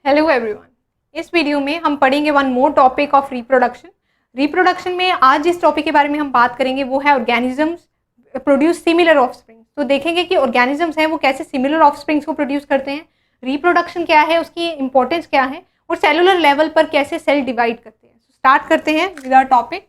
Hello everyone. इस video में हम पढ़ेंगे one more topic of reproduction. Reproduction में आज जिस टॉपिक के बारे में हम बात करेंगे वो है ऑर्गेनिजम्स प्रोड्यूस सिमिलर ऑफस्प्रिंग्स। तो देखेंगे कि ऑर्गेनिजम्स हैं वो कैसे सिमिलर ऑफस्प्रिंग्स को प्रोड्यूस करते हैं, रिप्रोडक्शन क्या है, उसकी इंपॉर्टेंस क्या है और सेलुलर लेवल पर कैसे सेल डिवाइड करते हैं। स्टार्ट करते हैं विद आवर टॉपिक।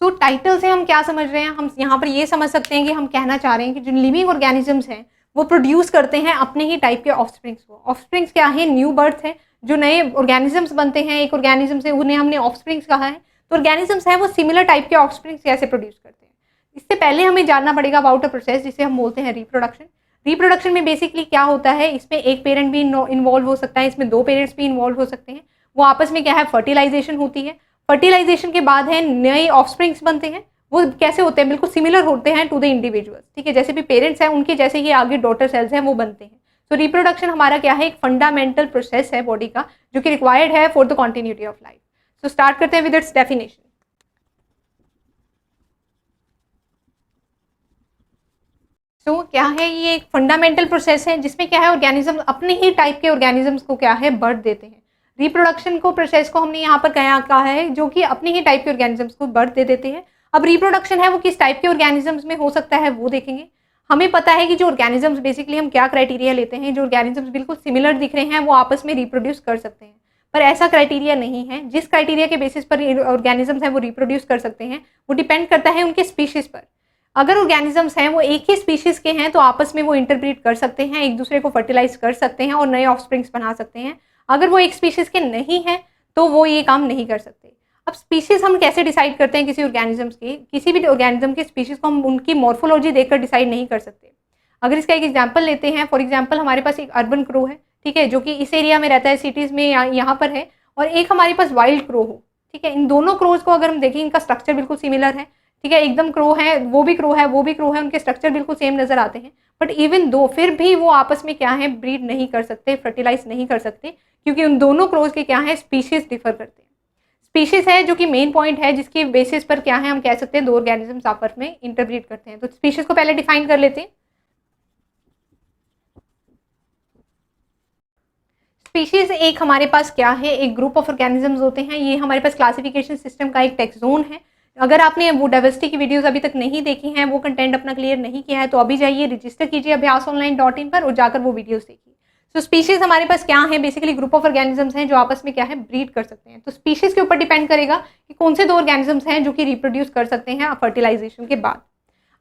तो टाइटल से हम क्या समझ रहे हैं, हम यहाँ पर ये समझ सकते हैं कि हम कहना चाह रहे हैं कि जो लिविंग ऑर्गेनिजम्स हैं वो प्रोड्यूस करते हैं अपने ही टाइप के ऑफस्प्रिंग्स को। ऑफस्प्रिंग्स क्या है? न्यू बर्थ है, जो नए ऑर्गेनिजम्स बनते हैं एक ऑर्गेनिज्म से, उन्हें हमने ऑफस्प्रिंग्स कहा है। तो ऑर्गेनिजम्स हैं वो सिमिलर टाइप के ऑफस्प्रिंग्स कैसे प्रोड्यूस करते हैं, इससे पहले हमें जानना पड़ेगा अबाउट अ प्रोसेस जिसे हम बोलते हैं रिप्रोडक्शन। रिप्रोडक्शन में बेसिकली क्या होता है, इसमें एक पेरेंट भी इन्वॉल्व हो सकता है, इसमें दो पेरेंट्स भी इन्वॉल्व हो सकते हैं। वो आपस में क्या है, फर्टिलाइजेशन होती है। फर्टिलाइजेशन के बाद है नए ऑफस्प्रिंग्स बनते हैं। वो कैसे होते हैं? बिल्कुल सिमिलर होते हैं टू द इंडिविजुअल्स। ठीक है, जैसे भी पेरेंट्स हैं उनके जैसे ही आगे डॉटर सेल्स हैं वो बनते हैं। तो रिप्रोडक्शन हमारा क्या है, एक फंडामेंटल प्रोसेस है बॉडी का जो कि रिक्वायर्ड है for the continuity of life. So start करते हैं विद इट्स डेफिनेशन। तो क्या है, ये एक फंडामेंटल प्रोसेस है जिसमें क्या है, ऑर्गेनिज्म अपने ही टाइप के ऑर्गेनिजम्स को क्या है, बर्थ देते हैं। रिप्रोडक्शन को प्रोसेस को हमने यहाँ पर क्या कहा है, जो कि अपने ही टाइप के ऑर्गेनिजम्स को बर्थ दे देते हैं। अब रिप्रोडक्शन है वो किस टाइप के ऑर्गेनिजम्स में हो सकता है वो देखेंगे। हमें पता है कि जो ऑर्गेनिजम्स, बेसिकली हम क्या क्राइटेरिया लेते हैं, जो ऑर्गेनिजम्स बिल्कुल सिमिलर दिख रहे हैं वो आपस में रिप्रोड्यूस कर सकते हैं। पर ऐसा क्राइटेरिया नहीं है। जिस क्राइटेरिया के बेसिस पर ऑर्गेनिजम्स हैं वो रिप्रोड्यूस कर सकते हैं वो डिपेंड करता है उनके स्पीशीज पर। अगर ऑर्गेनिजम्स हैं वो एक ही स्पीशीज के हैं तो आपस में वो इंटरब्रीड कर सकते हैं, एक दूसरे को फर्टिलाइज कर सकते हैं और नए ऑफस्प्रिंग्स बना सकते हैं। अगर वो एक स्पीशीज के नहीं है तो वो ये काम नहीं कर सकते। अब स्पीशीज हम कैसे डिसाइड करते हैं किसी ऑर्गेनिजम्स की? किसी भी ऑर्गेनिज्म के स्पीशीज को हम उनकी मॉर्फोलॉजी देखकर डिसाइड नहीं कर सकते। अगर इसका एक एग्जाम्पल लेते हैं, फॉर एग्जाम्पल हमारे पास एक अर्बन क्रो है, ठीक है, जो कि इस एरिया में रहता है, सिटीज में यहाँ पर है, और एक हमारे पास वाइल्ड क्रो हो। ठीक है, इन दोनों क्रोज को अगर हम देखें, इनका स्ट्रक्चर बिल्कुल सिमिलर है। ठीक है, एकदम क्रो है, वो भी क्रो है, वो भी क्रो है, उनके स्ट्रक्चर बिल्कुल सेम नजर आते हैं। बट इवन दो फिर भी वो आपस में क्या है, ब्रीड नहीं कर सकते, फर्टिलाइज नहीं कर सकते, क्योंकि उन दोनों क्रोज के क्या है, स्पीशीज डिफर करते हैं। स्पीशीज है जो कि मेन पॉइंट है जिसकी बेसिस पर क्या है, हम कह सकते हैं दो ऑर्गेनिजम्स आपस में इंटरब्रीड करते हैं। तो स्पीशीज को पहले डिफाइन कर लेते हैं। स्पीशीज एक हमारे पास क्या है, एक ग्रुप ऑफ ऑर्गेनिजम्स होते हैं। ये हमारे पास क्लासिफिकेशन सिस्टम का एक टैक्सोन है। अगर आपने वो डाइवर्सिटी की वीडियोस अभी तक नहीं देखी हैं, वो कंटेंट अपना क्लियर नहीं किया है, तो अभी जाइए रजिस्टर कीजिए अभ्यासonline.in पर और जाकर वो वीडियोस देखिए। तो स्पीशीज हमारे पास क्या है, बेसिकली ग्रुप ऑफ ऑर्गेनिजम्स हैं जो आपस में क्या है, ब्रीड कर सकते हैं। तो स्पीशीज के ऊपर डिपेंड करेगा कि कौन से दो ऑर्गेनिजम्स हैं जो कि रिप्रोड्यूस कर सकते हैं फर्टिलाइजेशन के बाद।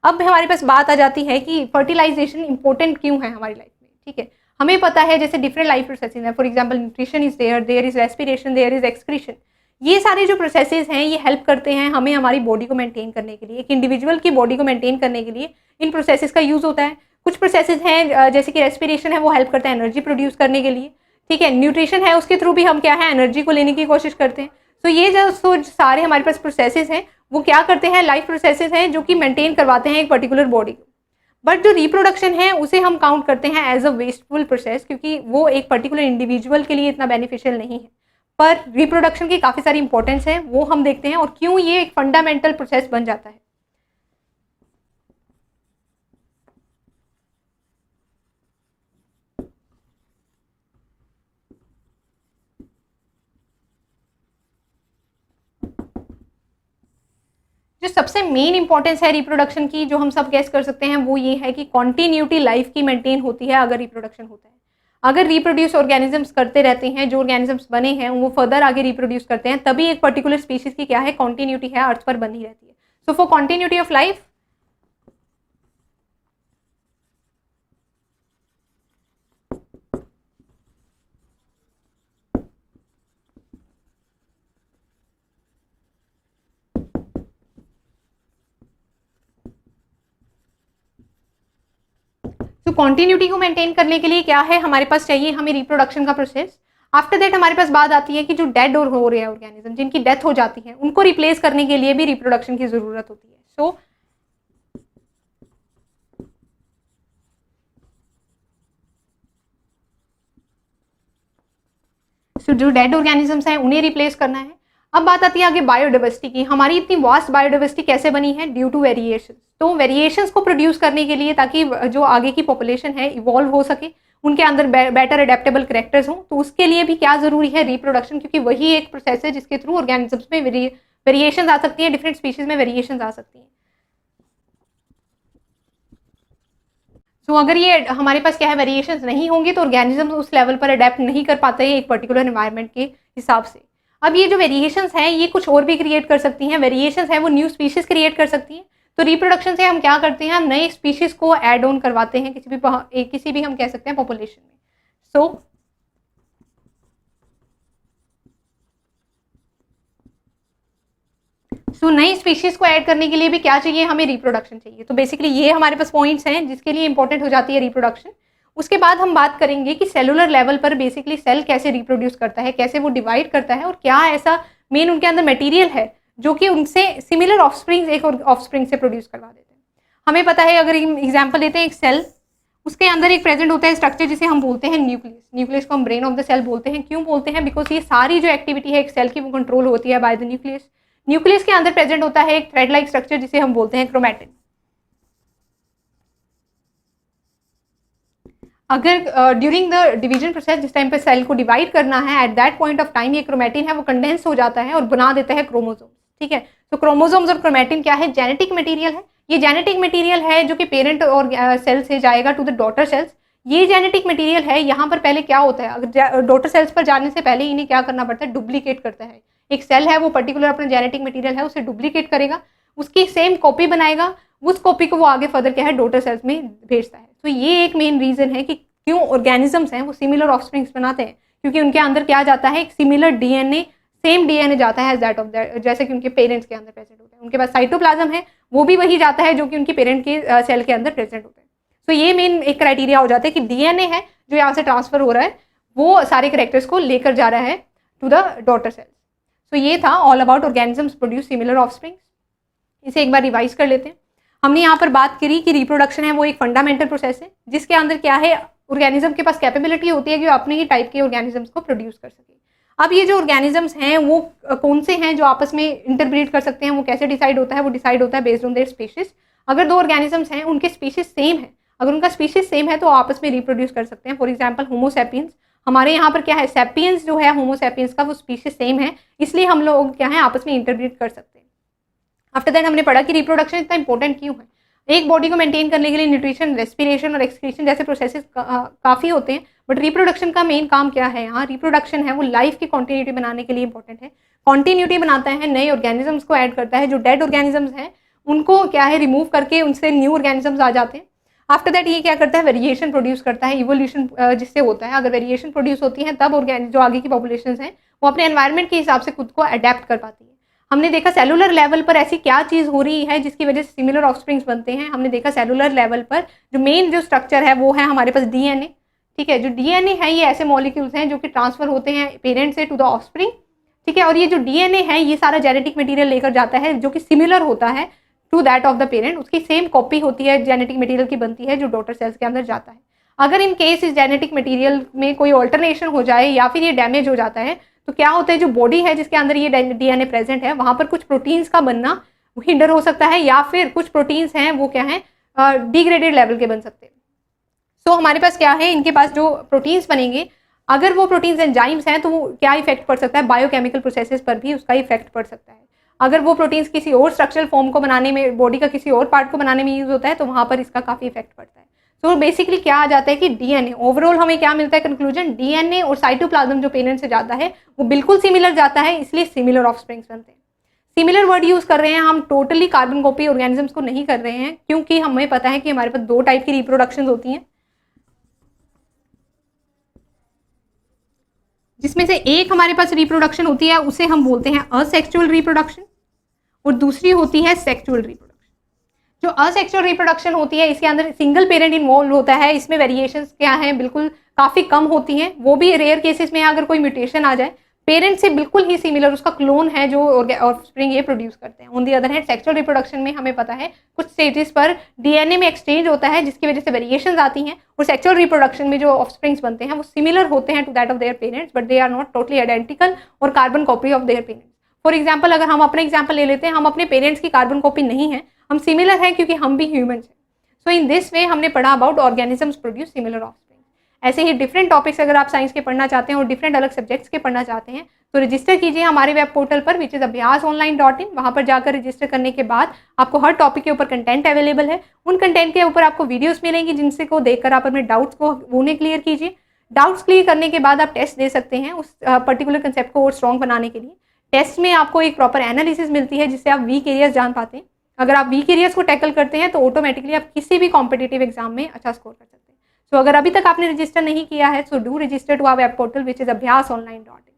अब हमारे पास बात आ जाती है कि फर्टिलाइजेशन इंपॉर्टेंट क्यों है हमारी लाइफ में। ठीक है, हमें पता है जैसे डिफरेंट लाइफ प्रोसेसेस है, for example nutrition is there, there is respiration, there is excretion. ये सारे जो प्रोसेसेस हैं ये हेल्प करते हैं हमें हमारी बॉडी को मेंटेन करने के लिए। एक इंडिविजुअल की बॉडी को मेंटेन करने के लिए इन प्रोसेसेस का यूज होता है। कुछ प्रोसेसेस हैं जैसे कि रेस्पिरेशन है, वो हेल्प करता है एनर्जी प्रोड्यूस करने के लिए। ठीक है, न्यूट्रिशन है, उसके थ्रू भी हम क्या है, एनर्जी को लेने की कोशिश करते हैं। तो ये जो सारे हमारे पास प्रोसेसेस हैं वो क्या करते हैं, लाइफ प्रोसेसेस हैं जो कि मेंटेन करवाते हैं एक पर्टिकुलर बॉडी को। बट जो रिप्रोडक्शन है उसे हम काउंट करते हैं एज अ वेस्टफुल प्रोसेस, क्योंकि वो एक पर्टिकुलर इंडिविजुअल के लिए इतना बेनिफिशियल नहीं है। पर रिप्रोडक्शन की काफ़ी सारी इंपॉर्टेंस है, वो हम देखते हैं और क्यों ये एक फंडामेंटल प्रोसेस बन जाता है। जो सबसे मेन इंपॉर्टेंस है रिप्रोडक्शन की, जो हम सब गेस कर सकते हैं, वो ये है कि कॉन्टिन्यूटी लाइफ की मेंटेन होती है अगर रिप्रोडक्शन होता है। अगर रिप्रोड्यूस ऑर्गेनिजम्स करते रहते हैं, जो ऑर्गेनिजम्स बने हैं वो फर्दर आगे रिप्रोड्यूस करते हैं, तभी एक पर्टिकुलर स्पीशीज की क्या है, कॉन्टिन्यूटी है, अर्थ पर बनी रहती है। So for continuity of life, तो कॉन्टिन्यूटी को मेंटेन करने के लिए क्या है हमारे पास चाहिए, हमें रिप्रोडक्शन का प्रोसेस। आफ्टर दैट हमारे पास बात आती है कि जो डेड और हो रहे हैं ऑर्गेनिज्म, जिनकी डेथ हो जाती है, उनको रिप्लेस करने के लिए भी रिप्रोडक्शन की जरूरत होती है। सो जो डेड ऑर्गेनिजम्स हैं उन्हें रिप्लेस करना है। अब बात आती है आगे बायोडाइवर्सिटी की। हमारी इतनी वास्ट बायोडाइवर्सिटी कैसे बनी है? Due to variation. तो वेरिएशंस को प्रोड्यूस करने के लिए, ताकि जो आगे की पॉपुलेशन है इवॉल्व हो सके, उनके अंदर बेटर अडेप्टेबल करेक्टर्स हों, तो उसके लिए भी क्या जरूरी है? रिप्रोडक्शन, क्योंकि वही एक प्रोसेस है जिसके थ्रू ऑर्गेनिजम्स में वेरिएशन आ सकती है, डिफरेंट स्पीशीज में वेरिएशन आ सकती हैं। तो अगर ये हमारे पास क्या है, वेरिएशंस नहीं होंगे तो ऑर्गेनिज्म उस लेवल पर अडेप्ट नहीं कर पाते हैं एक पर्टिकुलर एनवायरनमेंट के हिसाब से। अब ये जो वेरिएशंस हैं ये कुछ और भी क्रिएट कर सकती हैं। वेरिएशंस हैं वो न्यू स्पीशीज क्रिएट कर सकती हैं। तो रिप्रोडक्शन से हम क्या करते हैं, हम नए स्पीशीज को ऐड ऑन करवाते हैं किसी भी हम कह सकते हैं पॉपुलेशन में। सो नई स्पीशीज को ऐड करने के लिए भी क्या चाहिए, हमें रिप्रोडक्शन चाहिए। तो बेसिकली ये हमारे पास पॉइंट्स हैं जिसके लिए इंपॉर्टेंट हो जाती है रिप्रोडक्शन। उसके बाद हम बात करेंगे कि सेलुलर लेवल पर बेसिकली सेल कैसे रिप्रोड्यूस करता है, कैसे वो डिवाइड करता है, और क्या ऐसा मेन उनके अंदर मटेरियल है जो कि उनसे सिमिलर ऑफस्प्रिंग एक और ऑफस्प्रिंग से प्रोड्यूस करवा देते हैं। हमें पता है, अगर एग्जाम्पल लेते हैं एक सेल, उसके अंदर एक प्रेजेंट होता है स्ट्रक्चर जिसे हम बोलते हैं न्यूक्लियस। न्यूक्लियस को हम ब्रेन ऑफ द सेल बोलते हैं। क्यों बोलते हैं? बिकॉज ये सारी जो एक्टिविटी है एक सेल की वो कंट्रोल होती है बाय द न्यूक्लियस। न्यूक्लियस के अंदर प्रेजेंट होता है एक थ्रेड लाइक स्ट्रक्चर जिसे हम बोलते हैं क्रोमैटिन। अगर ड्यूरिंग द डिवीजन प्रोसेस जिस टाइम पे सेल को डिवाइड करना है, at that point of time ये क्रोमैटिन है वो कंडेंस हो जाता है और बना देता है क्रोमोसोम्स। ठीक है, तो क्रोमोसोम्स और क्रोमैटिन क्या है? जेनेटिक मटेरियल है। ये जेनेटिक मटेरियल है जो कि पेरेंट और सेल से जाएगा टू द डॉटर सेल्स। ये जेनेटिक मटेरियल है, यहाँ पर पहले क्या होता है, अगर डॉटर सेल्स पर जाने से पहले इन्हें क्या करना पड़ता है? डुप्लीकेट करता है। एक सेल है वो पर्टिकुलर अपना जेनेटिक मटेरियल है उसे डुप्लीकेट करेगा, उसकी सेम कॉपी बनाएगा, उस कॉपी को वो आगे फर्दर क्या है डॉटर सेल्स में भेजता है। तो ये एक मेन रीजन है कि क्यों ऑर्गेनिजम्स हैं वो सिमिलर ऑफस्प्रिंग्स बनाते हैं, क्योंकि उनके अंदर क्या जाता है, एक सिमिलर डीएनए, सेम डीएनए जाता है एज दैट ऑफ जैसे कि उनके पेरेंट्स के अंदर प्रेजेंट होता है। उनके पास साइटोप्लाज्म है वो भी वही जाता है जो कि उनके पेरेंट के सेल के अंदर प्रेजेंट होता है। तो ये मेन एक क्राइटेरिया हो जाता है कि डीएनए है जो यहाँ से ट्रांसफर हो रहा है वो सारे कैरेक्टर्स को लेकर जा रहा है टू द डॉटर सेल्स। तो ये था all about organisms produce similar offsprings. इसे एक बार रिवाइज कर लेते हैं। हमने यहाँ पर बात करी कि रिप्रोडक्शन है वो एक फंडामेंटल प्रोसेस है जिसके अंदर क्या है, ऑर्गेनिज्म के पास कैपेबिलिटी होती है कि वो अपने ही टाइप के ऑर्गेनिजम्स को प्रोड्यूस कर सके। अब ये जो ऑर्गेनिजम्स हैं वो कौन से हैं जो आपस में इंटरब्रीड कर सकते हैं, वो कैसे डिसाइड होता है? वो डिसाइड होता है बेस्ड ऑन देयर स्पीशीज। अगर दो ऑर्गेनिजम्स हैं उनके स्पीशीज सेम है, अगर उनका स्पीशीज सेम है तो आपस में रिप्रोड्यूस कर सकते हैं। फॉर एग्जाम्पल होमोसेपियंस, हमारे यहाँ पर क्या है, सेपियंस जो है होमोसेपियंस का वो स्पीशीज सेम है, इसलिए हम लोग क्या है आपस में इंटरब्रीड कर सकते हैं। आफ्टर दैट हमने पढ़ा कि रिप्रोडक्शन इतना इंपॉर्टेंट क्यों है। एक बॉडी को मेंटेन करने के लिए न्यूट्रिशन, रेस्पिरेशन और एक्सक्रीशन जैसे प्रोसेसेस काफ़ी होते हैं, बट रिप्रोडक्शन का मेन काम क्या है? यहाँ रिप्रोडक्शन है वो लाइफ की कॉन्टिन्यूटी बनाने के लिए इंपॉर्टेंट है। कॉन्टिन्यूटी बनाता है, नए ऑर्गेनिजम्स को ऐड करता है, जो डेड ऑर्गेनिजम्स हैं उनको क्या है रिमूव करके उनसे न्यू ऑर्गेनिजम्स आ जाते हैं। आफ्टर दैट ये क्या करता है, वेरिएशन प्रोड्यूस करता है, इवोल्यूशन जिससे होता है। अगर वेरिएशन प्रोड्यूस होती है तब जो आगे की पॉपुलेशन हैं वो अपने एनवायरनमेंट के हिसाब से खुद को अडेप्ट कर पाती है। हमने देखा सेलुलर लेवल पर ऐसी क्या चीज़ हो रही है जिसकी वजह से सिमिलर ऑफस्प्रिंग्स बनते हैं। हमने देखा सेलुलर लेवल पर जो मेन जो स्ट्रक्चर है वो है हमारे पास डीएनए। ठीक है, जो डीएनए है ये ऐसे मॉलिक्यूल्स हैं जो कि ट्रांसफर होते हैं पेरेंट से टू द ऑफस्प्रिंग। ठीक है, और ये जो डीएनए है ये सारा जेनेटिक मटेरियल लेकर जाता है जो कि सिमिलर होता है to that of the parent, उसकी सेम कॉपी होती है जेनेटिक मटेरियल की बनती है जो डॉटर सेल्स के अंदर जाता है। अगर इन केस इस जेनेटिक मटेरियल में कोई ऑल्टरनेशन हो जाए या फिर ये डैमेज हो जाता है तो क्या होता है, जो बॉडी है जिसके अंदर ये डीएनए प्रेजेंट है वहां पर कुछ प्रोटीन्स का बनना हिंडर हो सकता है, या फिर कुछ प्रोटीन्स हैं वो क्या है डिग्रेडेड लेवल के बन सकते हैं। सो हमारे पास क्या है, इनके पास जो प्रोटीन्स बनेंगे अगर वो प्रोटीन्स एंजाइम्स हैं तो वो क्या इफेक्ट पड़ सकता है, बायोकेमिकल प्रोसेसेस पर भी उसका इफेक्ट पड़ सकता है। अगर वो प्रोटीन्स किसी और स्ट्रक्चरल फॉर्म को बनाने में, बॉडी का किसी और पार्ट को बनाने में यूज होता है तो वहां पर इसका काफी इफेक्ट पड़ता है। तो बेसिकली क्या आ जाता है कि डीएनए ओवरऑल हमें क्या मिलता है कंक्लूजन, डीएनए और साइटोप्लाज्म जो पेरेंट से जाता है वो बिल्कुल सिमिलर जाता है, इसलिए सिमिलर ऑफस्प्रिंग्स बनते हैं। सिमिलर वर्ड यूज कर रहे हैं हम, टोटली कार्बन कॉपी ऑर्गेनिजम्स को नहीं कर रहे हैं, क्योंकि हमें पता है कि हमारे पास दो टाइप की रिप्रोडक्शन होती हैं, जिसमें से एक हमारे पास रिप्रोडक्शन होती है उसे हम बोलते हैं असेक्सुअल रिप्रोडक्शन और दूसरी होती है सेक्सुअल रिप्रोडक्शन। जो असेक्सुअल रिप्रोडक्शन होती है इसके अंदर सिंगल पेरेंट इन्वॉल्व होता है, इसमें वेरिएशंस क्या हैं बिल्कुल काफ़ी कम होती हैं, वो भी रेयर केसेस में अगर कोई म्यूटेशन आ जाए, पेरेंट से बिल्कुल ही सिमिलर उसका क्लोन है जो ऑफस्प्रिंग ये प्रोड्यूस करते हैं। On the other hand sexual reproduction में हमें पता है कुछ स्टेजेस पर डीएनए में एक्सचेंज होता है जिसकी वजह से वेरिएशंस आती हैं, और सेक्सुअल रिप्रोडक्शन में जो ऑफस्प्रिंग्स बनते हैं वो सिमिलर होते हैं to that of their parents, but they are not totally identical और carbon copy of their parents. For example अगर हम अपना एग्जाम्पल ले लेते हैं, हम अपने पेरेंट्स की कार्बन कॉपी नहीं है, हम सिमिलर हैं क्योंकि हम भी ह्यूमन्स हैं। सो इन दिस वे हमने पढ़ा about organisms produce similar offspring. ऐसे ही डिफरेंट टॉपिक्स अगर आप साइंस के पढ़ना चाहते हैं और डिफरेंट अलग सब्जेक्ट्स के पढ़ना चाहते हैं तो रजिस्टर कीजिए हमारे वेब पोर्टल पर विच इज़ abhyasonline.in। वहाँ पर जाकर रजिस्टर करने के बाद आपको हर टॉपिक के ऊपर कंटेंट अवेलेबल है। उन कंटेंट के ऊपर आपको वीडियोस मिलेंगी जिनसे को देखकर आप अपने डाउट्स को उन्हें क्लियर कीजिए। डाउट्स क्लियर करने के बाद आप टेस्ट दे सकते हैं उस पर्टिकुलर कंसेप्ट को और स्ट्रॉन्ग बनाने के लिए। टेस्ट में आपको एक प्रॉपर एनालिसिस मिलती है जिससे आप वीक एरियाज जान पाते हैं। अगर आप वीक एरियाज को टैकल करते हैं तो ऑटोमेटिकली आप किसी भी कॉम्पिटिटिव एग्जाम में अच्छा स्कोर कर सकते हैं। सो अगर अभी तक आपने रजिस्टर नहीं किया है so do register to our web portal which is abhyasonline.in।